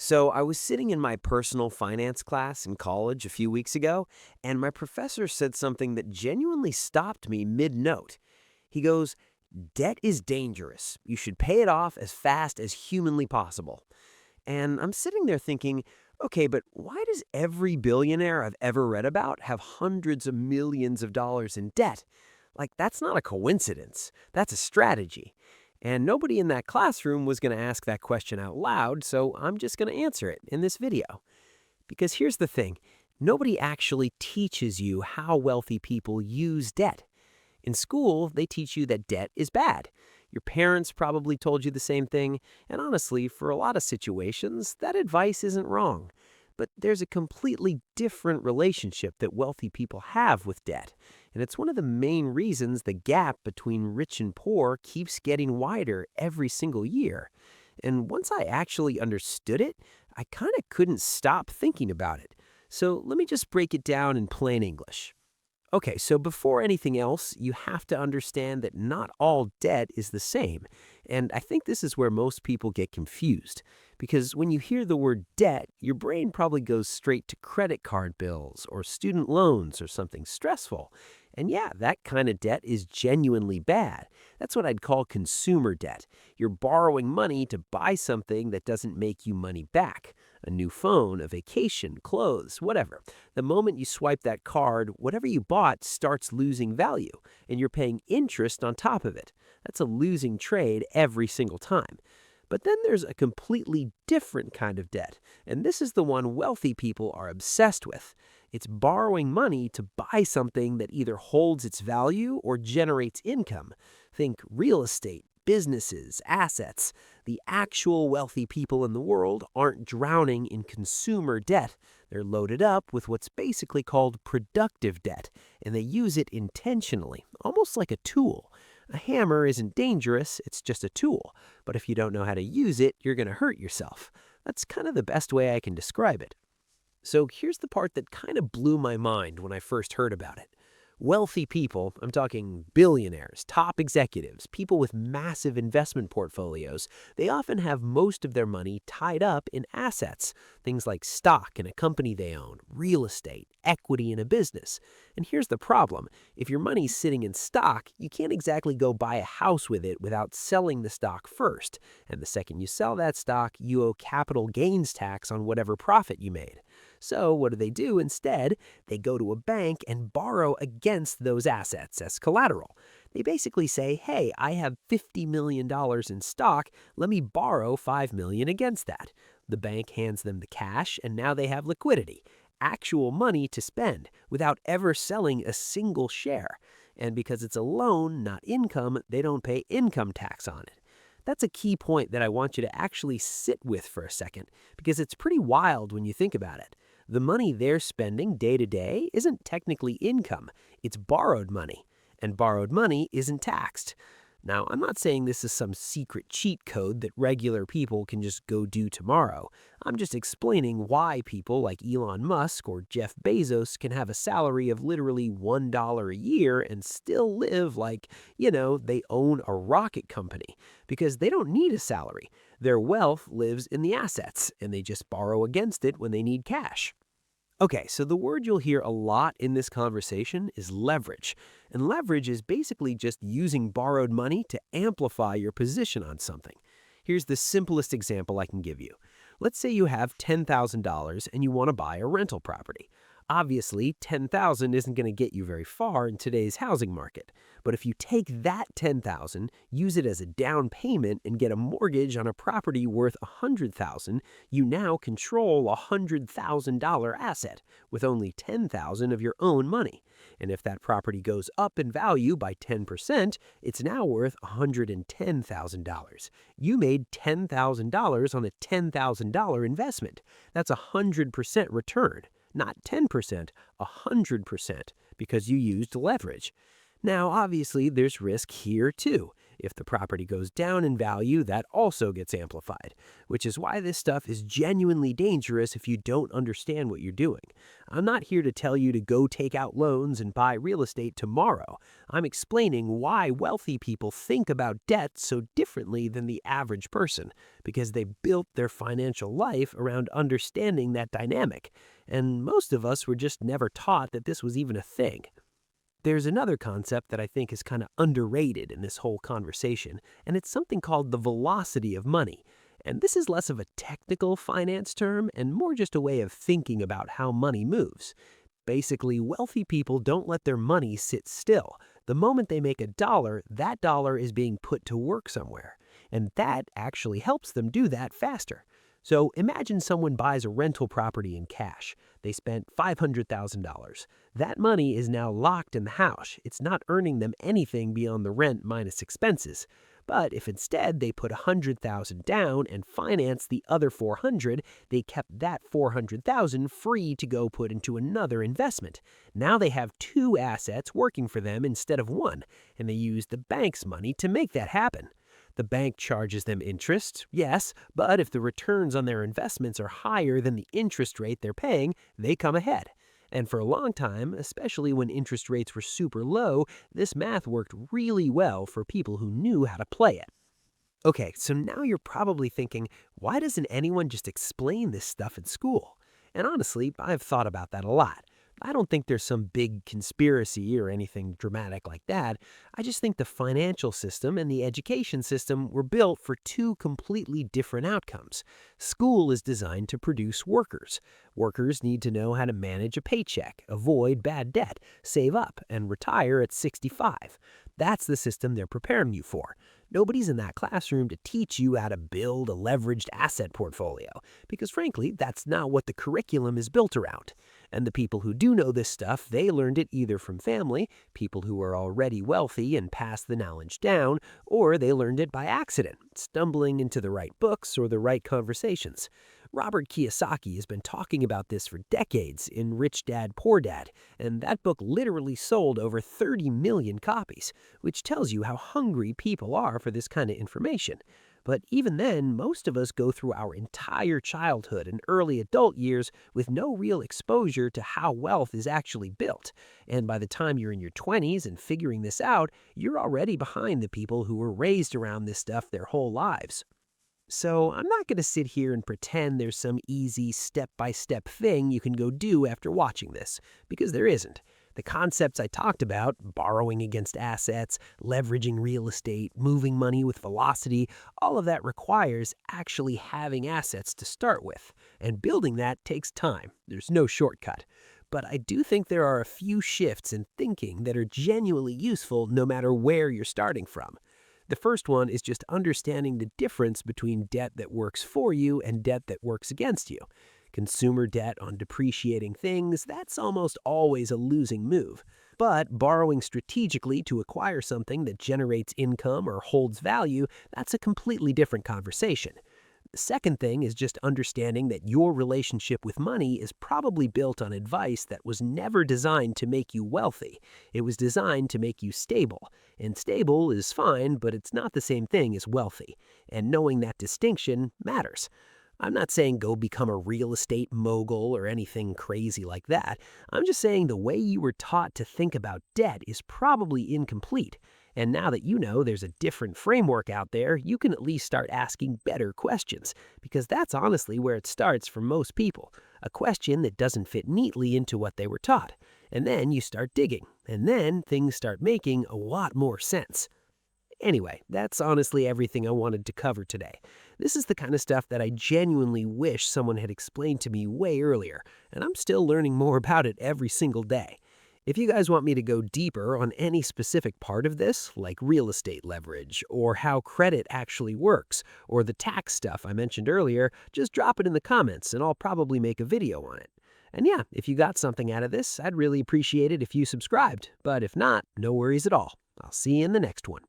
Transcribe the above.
So, I was sitting in my personal finance class in college a few weeks ago, and my professor said something that genuinely stopped me mid note. He goes, "Debt is dangerous. You should pay it off as fast as humanly possible." And I'm sitting there thinking, okay, but why does every billionaire I've ever read about have hundreds of millions of dollars in debt? Like, that's not a coincidence. That's a strategy. And nobody in that classroom was going to ask that question out loud, so I'm just going to answer it in this video. Because here's the thing, nobody actually teaches you how wealthy people use debt. In school, they teach you that debt is bad. Your parents probably told you the same thing, and honestly, for a lot of situations, that advice isn't wrong. But there's a completely different relationship that wealthy people have with debt, and it's one of the main reasons the gap between rich and poor keeps getting wider every single year. And once I actually understood it, I kind of couldn't stop thinking about it. So let me just break it down in plain English. Okay, so before anything else, you have to understand that not all debt is the same. And I think this is where most people get confused. Because when you hear the word debt, your brain probably goes straight to credit card bills or student loans or something stressful. And yeah, that kind of debt is genuinely bad. That's what I'd call consumer debt. You're borrowing money to buy something that doesn't make you money back. A new phone, a vacation, clothes, whatever. The moment you swipe that card, whatever you bought starts losing value, and you're paying interest on top of it. That's a losing trade every single time. But then there's a completely different kind of debt, and this is the one wealthy people are obsessed with. It's borrowing money to buy something that either holds its value or generates income. Think real estate, businesses, assets. The actual wealthy people in the world aren't drowning in consumer debt. They're loaded up with what's basically called productive debt, and they use it intentionally, almost like a tool. A hammer isn't dangerous, it's just a tool. But if you don't know how to use it, you're going to hurt yourself. That's kind of the best way I can describe it. So here's the part that kind of blew my mind when I first heard about it. Wealthy people, I'm talking billionaires, top executives, people with massive investment portfolios, they often have most of their money tied up in assets, things like stock in a company they own, real estate, equity in a business. And here's the problem. If your money's sitting in stock, you can't exactly go buy a house with it without selling the stock first. And the second you sell that stock, you owe capital gains tax on whatever profit you made. So what do? Instead, they go to a bank and borrow against those assets as collateral. They basically say, hey, I have $50 million in stock, let me borrow $5 million against that. The bank hands them the cash, and now they have liquidity, actual money to spend without ever selling a single share. And because it's a loan, not income, they don't pay income tax on it. That's a key point that I want you to actually sit with for a second, because it's pretty wild when you think about it. The money they're spending day to day isn't technically income, it's borrowed money, and borrowed money isn't taxed. Now, I'm not saying this is some secret cheat code that regular people can just go do tomorrow. I'm just explaining why people like Elon Musk or Jeff Bezos can have a salary of literally $1 a year and still live like, they own a rocket company. Because they don't need a salary. Their wealth lives in the assets, and they just borrow against it when they need cash. Okay, so the word you'll hear a lot in this conversation is leverage. And leverage is basically just using borrowed money to amplify your position on something. Here's the simplest example I can give you. Let's say you have $10,000 and you want to buy a rental property. Obviously, $10,000 isn't going to get you very far in today's housing market. But if you take that $10,000, use it as a down payment and get a mortgage on a property worth $100,000, you now control a $100,000 asset with only $10,000 of your own money. And if that property goes up in value by 10%, it's now worth $110,000. You made $10,000 on a $10,000 investment. That's a 100% return. Not 10%, 100%, because you used leverage. Now, obviously, there's risk here too. If the property goes down in value, that also gets amplified, which is why this stuff is genuinely dangerous if you don't understand what you're doing. I'm not here to tell you to go take out loans and buy real estate tomorrow. I'm explaining why wealthy people think about debt so differently than the average person, because they built their financial life around understanding that dynamic. And most of us were just never taught that this was even a thing. There's another concept that I think is kind of underrated in this whole conversation, and it's something called the velocity of money. And this is less of a technical finance term and more just a way of thinking about how money moves. Basically, wealthy people don't let their money sit still. The moment they make a dollar, that dollar is being put to work somewhere. And that actually helps them do that faster. So imagine someone buys a rental property in cash. They spent $500,000. That money is now locked in the house. It's not earning them anything beyond the rent minus expenses. But if instead they put $100,000 down and finance the other $400,000, they kept that $400,000 free to go put into another investment. Now they have two assets working for them instead of one, and they use the bank's money to make that happen. The bank charges them interest, yes, but if the returns on their investments are higher than the interest rate they're paying, they come ahead. And for a long time, especially when interest rates were super low, this math worked really well for people who knew how to play it. Okay, so now you're probably thinking, why doesn't anyone just explain this stuff in school? And honestly, I've thought about that a lot. I don't think there's some big conspiracy or anything dramatic like that. I just think the financial system and the education system were built for two completely different outcomes. School is designed to produce workers. Workers need to know how to manage a paycheck, avoid bad debt, save up, and retire at 65. That's the system they're preparing you for. Nobody's in that classroom to teach you how to build a leveraged asset portfolio, because frankly, that's not what the curriculum is built around. And the people who do know this stuff, they learned it either from family, people who are already wealthy and passed the knowledge down, or they learned it by accident, stumbling into the right books or the right conversations. Robert Kiyosaki has been talking about this for decades in Rich Dad, Poor Dad, and that book literally sold over 30 million copies, which tells you how hungry people are for this kind of information. But even then, most of us go through our entire childhood and early adult years with no real exposure to how wealth is actually built. And by the time you're in your 20s and figuring this out, you're already behind the people who were raised around this stuff their whole lives. So I'm not going to sit here and pretend there's some easy step-by-step thing you can go do after watching this, because there isn't. The concepts I talked about, borrowing against assets, leveraging real estate, moving money with velocity, all of that requires actually having assets to start with. And building that takes time. There's no shortcut. But I do think there are a few shifts in thinking that are genuinely useful no matter where you're starting from. The first one is just understanding the difference between debt that works for you and debt that works against you. Consumer debt on depreciating things, that's almost always a losing move. But borrowing strategically to acquire something that generates income or holds value, that's a completely different conversation. The second thing is just understanding that your relationship with money is probably built on advice that was never designed to make you wealthy. It was designed to make you stable. And stable is fine, but it's not the same thing as wealthy. And knowing that distinction matters. I'm not saying go become a real estate mogul or anything crazy like that. I'm just saying the way you were taught to think about debt is probably incomplete. And now that you know there's a different framework out there, you can at least start asking better questions, because that's honestly where it starts for most people. A question that doesn't fit neatly into what they were taught. And then you start digging, and then things start making a lot more sense. Anyway, that's honestly everything I wanted to cover today. This is the kind of stuff that I genuinely wish someone had explained to me way earlier, and I'm still learning more about it every single day. If you guys want me to go deeper on any specific part of this, like real estate leverage, or how credit actually works, or the tax stuff I mentioned earlier, just drop it in the comments and I'll probably make a video on it. And yeah, if you got something out of this, I'd really appreciate it if you subscribed. But if not, no worries at all. I'll see you in the next one.